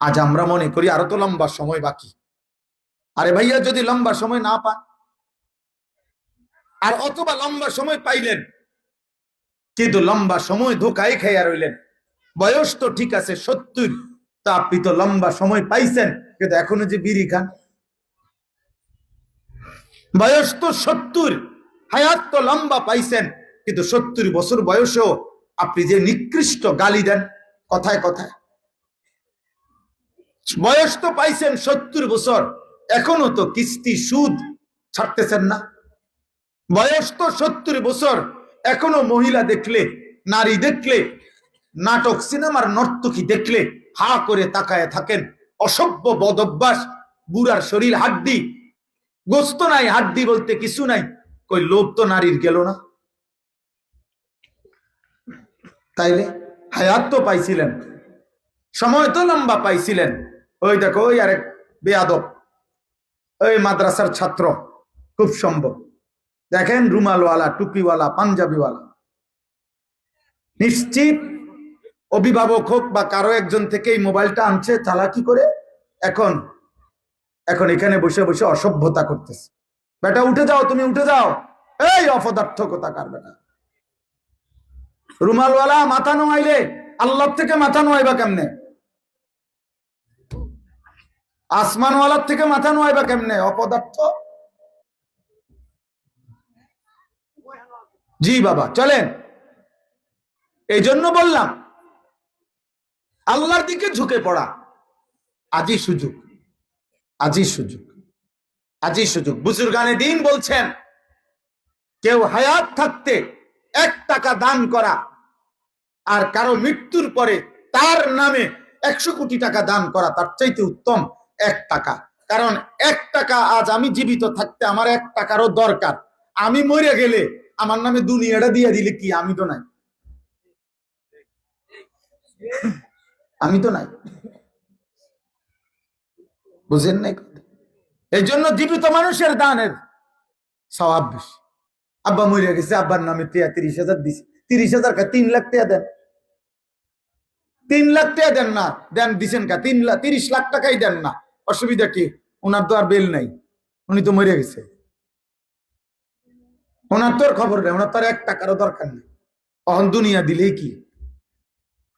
আজ আমরা মনে করি আরো তো লম্বা সময় বাকি। আরে ভাইয়া, যদি লম্বা সময় না পান, আর অথবা লম্বা সময় পাইলেন কিন্তু লম্বা সময় ধোকায় খাইয়া রইলেন, বয়স তো ঠিক আছে 70, তা আপনি তো লম্বা সময় পাইছেন কিন্তু এখনো যে বিড়ি খান। বয়স তো 70, হায়াত তো লম্বা পাইছেন, কিন্তু 70 বছর বয়সেও আপনি যে নিকৃষ্ট গালি দেন কথায় কথায়। বয়স তো পাইছেন 70 বছর, এখনো তো কিস্তি সুদ ছাড়তেছেন না। বয়স তো 70 বছর, এখনো মহিলা দেখলে, নারী দেখলে, নাটক সিনেমার নর্তকী দেখলে হা করে তাকায় থাকেন। অসভ্য বদ অভ্যাস, বুড়ার শরীর হাড্ডি, গোস্ত নাই, হাড্ডি বলতে কিছু নাই। কই লোভ তো নারীর গেল না? তাইলে হায়াত তো পাইছিলেন, সময় তো লম্বা পাইছিলেন। ওই দেখো, ওই আরেক বেয়াদব, ওই মাদ্রাসার ছাত্র, খুব সম্ভব দেখেন, রুমালওয়ালা, টুপিওয়ালা, পাঞ্জাবিওয়ালা, নিশ্চিত অভিভাবক হোক বা কারো একজন থেকে এই মোবাইলটা আনছে চালাকি করে, এখন এখন এখানে বসে বসে অসভ্যতা করতেছে। বেটা উঠে যাও, তুমি উঠে যাও, এই অপদার্থকতা কার বেটা। রুমালওয়ালা মাথা নোয়াইলে আল্লাহ থেকে মাথা নোয়াইবা কেমনে? আসমানওয়ালার থেকে মাথা নোয়াইবা কেমনে? অপদার্থ। জি বাবা, চলেন। এই জন্য বললাম আল্লাহর দিকে ঝুঁকে পড়া আজই সুযোগ, আজই সুযোগ, আজই সুযোগ। বুজুর্গানে দিন বলছেন, কেউ হায়াত থাকতে 1 টাকা দান করা আর কারো মৃত্যুর পরে তার নামে 100 কোটি টাকা দান করা তার চাইতে উত্তম 1 টাকা। কারণ 1 টাকা আজ আমি জীবিত থাকতে আমার 1 টাকারও দরকার। আমি মরে গেলে আমার নামে দুনিয়াটা দিয়ে দিলে কি? আমি তো নাই, আমি তো নাই, বুঝেন নাই? এই জন্য জীবিত মানুষের দানের সওয়াব বেশি। আব্বা মরে গেছে, আব্বার নামে 30,000 দিছে, 30,000 কা 3 লাখ টাকা দেন, 3 লাখ টাকা দেন না, দেন দিছেন কা 30 লাখ টাকাই দেন না, অসুবিধা কি? ওনার তো আর বেল নাই, উনি তো মরে গেছে, ওনার তো আর খবর নেই, ওনার তো আর 1 টাকারও দরকার নেই। অহন দুনিয়া দিলেই কি?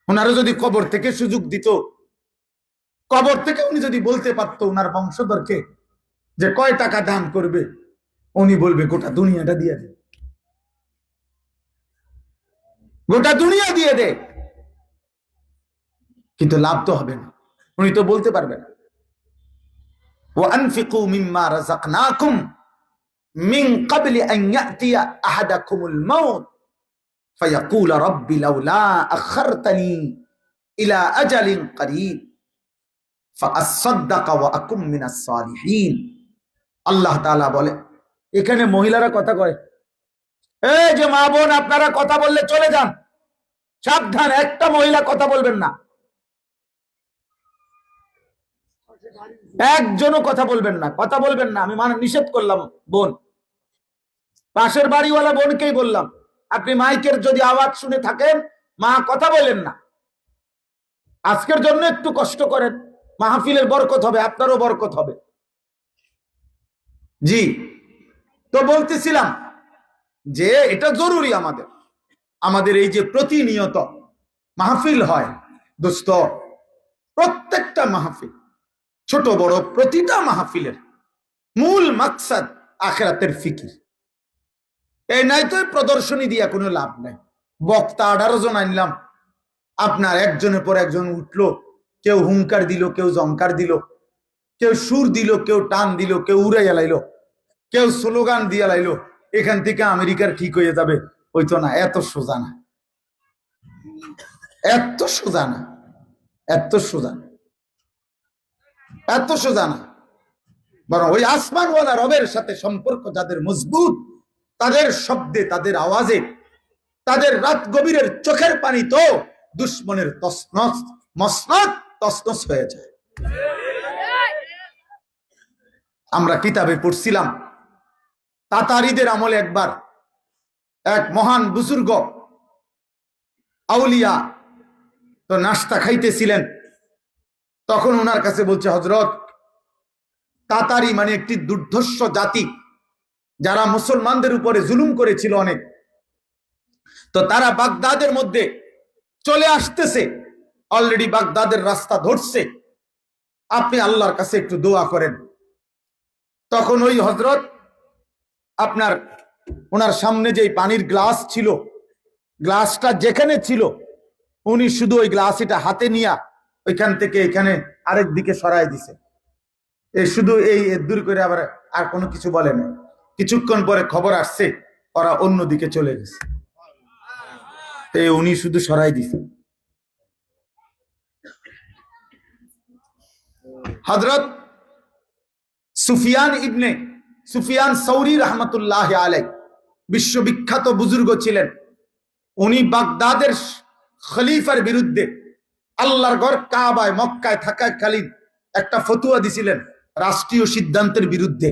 ওনারও যদি কবর থেকে সুযোগ দিত, কবর থেকে উনি যদি বলতে পারতো ওনার বংশধরকে যে কয় টাকা দান করবে, উনি বলবে গোটা দুনিয়াটা দিয়ে দে, গোটা দুনিয়া দিয়ে দে, কিন্তু লাভ তো হবে না, উনি তো বলতে পারবে না। وأنفقوا مما رزقناكم من قبل أن يأتي أحدكم الموت فيقول رب لولا أخرتني إلى أجل قريب فأصدق وأكن من الصالحين। আল্লাহ তাআলা বলে, এখানে মহিলারা কথা কয়, এই যে মা বোন, আপনারা কথা বললে চলে যান, সাবধান, একটা মহিলা কথা বলবেন না, একজনও কথা বলবেন না, কথা বলবেন না, আমি নিষেধ করলাম। বোন, পাশের বাড়িওয়ালা বোনকেই বললাম, আপনি মাইকের যদি আওয়াজ শুনে থাকেন, মা কথা বলেন না, আজকের জন্য একটু কষ্ট করেন, মাহফিলের বরকত হবে, আপনারও বরকত হবে। জি, তো বলতেছিলাম যে এটা জরুরি আমাদের, আমাদের এই যে প্রতিনিয়ত মাহফিল হয় দোস্ত, প্রত্যেকটা মাহফিল, ছোট বড় প্রতিটা মাহফিলের মূল মাকসাদ আখিরাতের ফিকির। এই নাই তো প্রদর্শনী দিয়া কোনো লাভ নাই। বক্তা 18 জন আনলাম, আপনার একজনের পর একজন উঠলো, কেউ হুঙ্কার দিল, কেউ জঙ্কার দিল, কেউ সুর দিল, কেউ টান দিল, কেউ উড়াইয়া লাইলো, কেউ স্লোগান দিয়া লাইলো, এখান থেকে আমেরিকার ঠিক হয়ে যাবে, হইতো না। এত সোজা না, এত সোজা না, এত সোজা না, এত সোজা না। বরং ওই আসমানওয়ালা রবের সাথে সম্পর্ক যাদের মজবুত, তাদের শব্দে, তাদের আওয়াজে, তাদের রাত গভীরের চোখের পানি তো দুশ্মনের তসনস মসনদ তসনস হয়ে যায়। আমরা কিতাবে পড়ছিলাম, তাতারিদের আমলে একবার এক মহান বুজুর্গ আউলিয়া তো নাস্তা খাইতেছিলেন, তখন ওনার কাছে বলছে, হযরত, তাতারি মানে একটি দুর্ধর্ষ জাতি, যারা মুসলমানদের উপরে জুলুম করেছিল অনেক, তো তারা বাগদাদের মধ্যে চলে আসতেছে, অলরেডি বাগদাদের রাস্তা ধরছে, আপনি আল্লাহর কাছে একটু দোয়া করেন। তখন ওই হযরত আপনার ওনার সামনে যে পানির গ্লাস ছিল, গ্লাসটা যেখানে ছিল উনি শুধু ওই গ্লাসটা হাতে নিয়ে ওইখান থেকে এখানে আরেক দিকে সরাই দিছে। এই শুধু এই দূর করে আবার আর কোনো কিছু বলে না। কিছুক্ষণ পরে খবর আসছে ওরা অন্য দিকে চলে গেছে, উনি শুধু সরাই দিছে। হযরত সুফিয়ান সৌরি রহমতুল্লাহ আলাইহি বিশ্ববিখ্যাত বুজুর্গ ছিলেন। উনি বাগদাদের খলিফার বিরুদ্ধে আল্লাহর ঘর কাবায় মক্কায় থাকাকালীন একটা ফতুয়া দিছিলেন রাষ্ট্রীয় সিদ্ধান্তের বিরুদ্ধে।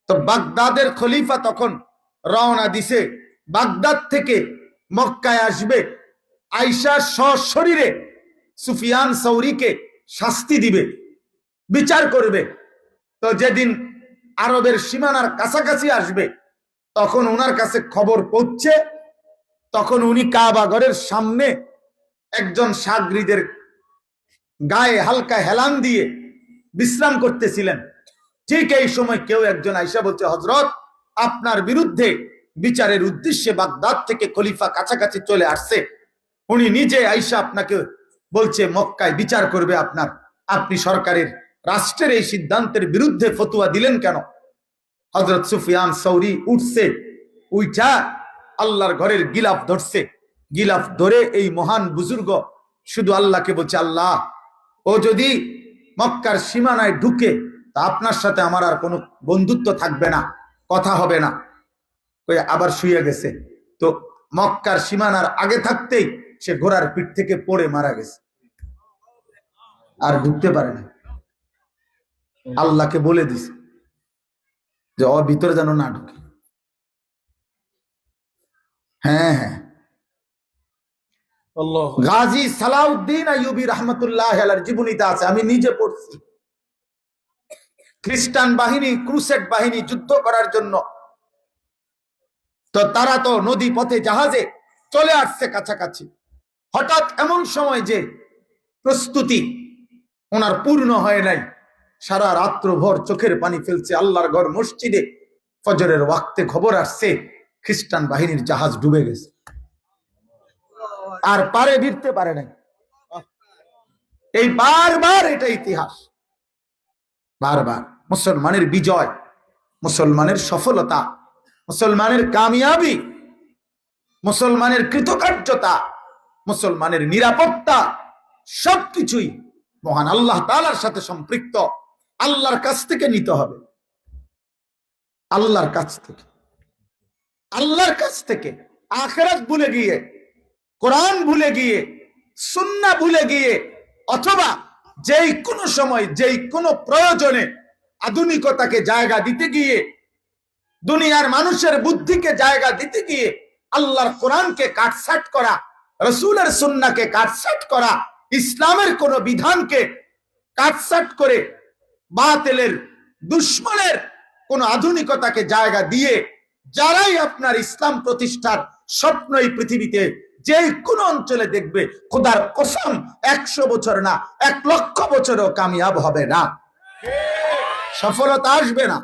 তো বাগদাদের খলিফা তখন রওনা দিছে, বাগদাদ থেকে মক্কায় আসবে, আয়েশা সশরীরে সুফিয়ান সৌরিকে শাস্তি দিবে, বিচার করবে। তো যেদিন আরবের সীমানার কাছাকাছি আসবে তখন ওনার কাছে খবর পৌঁছে, তখন উনি কাবা ঘরের সামনে একজন সাগরিদের গায়ে হালকা হেলান দিয়ে বিশ্রাম করতেছিলেন। ঠিক এই সময় কেউ একজন আয়েশা বলছে, হযরত, আপনার বিরুদ্ধে বিচারের উদ্দেশ্যে বাগদাদ থেকে খলিফা কাছাকাছি চলে আসছে, উনি নিজে আয়েশা আপনাকে বলছে মক্কায় বিচার করবে আপনার, আপনি সরকারের রাষ্ট্রের এই সিদ্ধান্তের বিরুদ্ধে ফতুয়া দিলেন কেন? হযরত সুফিয়ান সৌরি উঠছে, উইঠা আল্লাহর ঘরের গিলাফ ধরছে, গিলাফ ধরে এই মহান বুজুর্গ শুধু আল্লাহকে বলছে, আল্লাহ, ও যদি মক্কার সীমানায় ঢুকে তা আপনার সাথে আমার আর কোনো বন্ধুত্ব থাকবে না, কথা হবে না। আবার শুয়ে গেছে। তো মক্কার সীমানার আগে থাকতেই সে ঘোড়ার পিঠ থেকে পড়ে মারা গেছে, আর ঢুকতে পারে না। আল্লাহকে বলে দিছে যে ও ভিতরে যেন না ঢুকে। হ্যাঁ হ্যাঁ, গাজী সালাউদ্দিন আইয়ুবী রহমতুল্লাহ আলাইহির জীবনীতে আছে, আমি নিজে পড়ছি। খ্রিস্টান বাহিনী, ক্রুসেড বাহিনী যুদ্ধ করার জন্য, তো তারা তো নদী পথে জাহাজে চলে আসছে কাছাকাছি। হঠাৎ এমন সময় যে প্রস্তুতি ওনার পূর্ণ হয় নাই, সারা রাত্র ভর চোখের পানি ফেলছে। আল্লাহর ঘর মসজিদে ফজরের ওয়াক্তে খবর আসছে খ্রিস্টান বাহিনীর জাহাজ ডুবে গেছে, আর পারে ভিড়তে পারে নাই। এই বারবার এটা ইতিহাস, বারবার মুসলমানের বিজয়, মুসলমানের সফলতা, মুসলমানের কামিয়াবি, মুসলমানের কৃতকার্যতা, মুসলমানের নিরাপত্তা সবকিছুই মহান আল্লাহ তাআলার সাথে সম্পৃক্ত। আল্লাহর কাছ থেকে নিতে হবে, আল্লাহর কাছ থেকে, আল্লাহর কাছ থেকে। আখিরাত ভুলে গিয়ে, কোরআন ভুলে গিয়ে, সুন্নাহ ভুলে গিয়ে, অথবা যেই কোনো সময় যেই কোনো প্রয়োজনে আধুনিকতাকে জায়গা দিতে গিয়ে, দুনিয়ার মানুষের বুদ্ধিকে জায়গা দিতে গিয়ে আল্লাহর কোরআনকে কাটছাট করা, রাসূলের সুন্নাহকে কাটছাট করা, ইসলামের কোন বিধানকে কাটছাট করে বাতিলের দুশমনের কোন আধুনিকতাকে জায়গা দিয়ে যারাই আপনার ইসলাম প্রতিষ্ঠার স্বপ্ন এই পৃথিবীতে যে কোন অঞ্চলে দেখবে, খোদার কসম 100 বছর না 1 লক্ষ বছরও কামিয়াব হবে না, সফলতা আসবে না।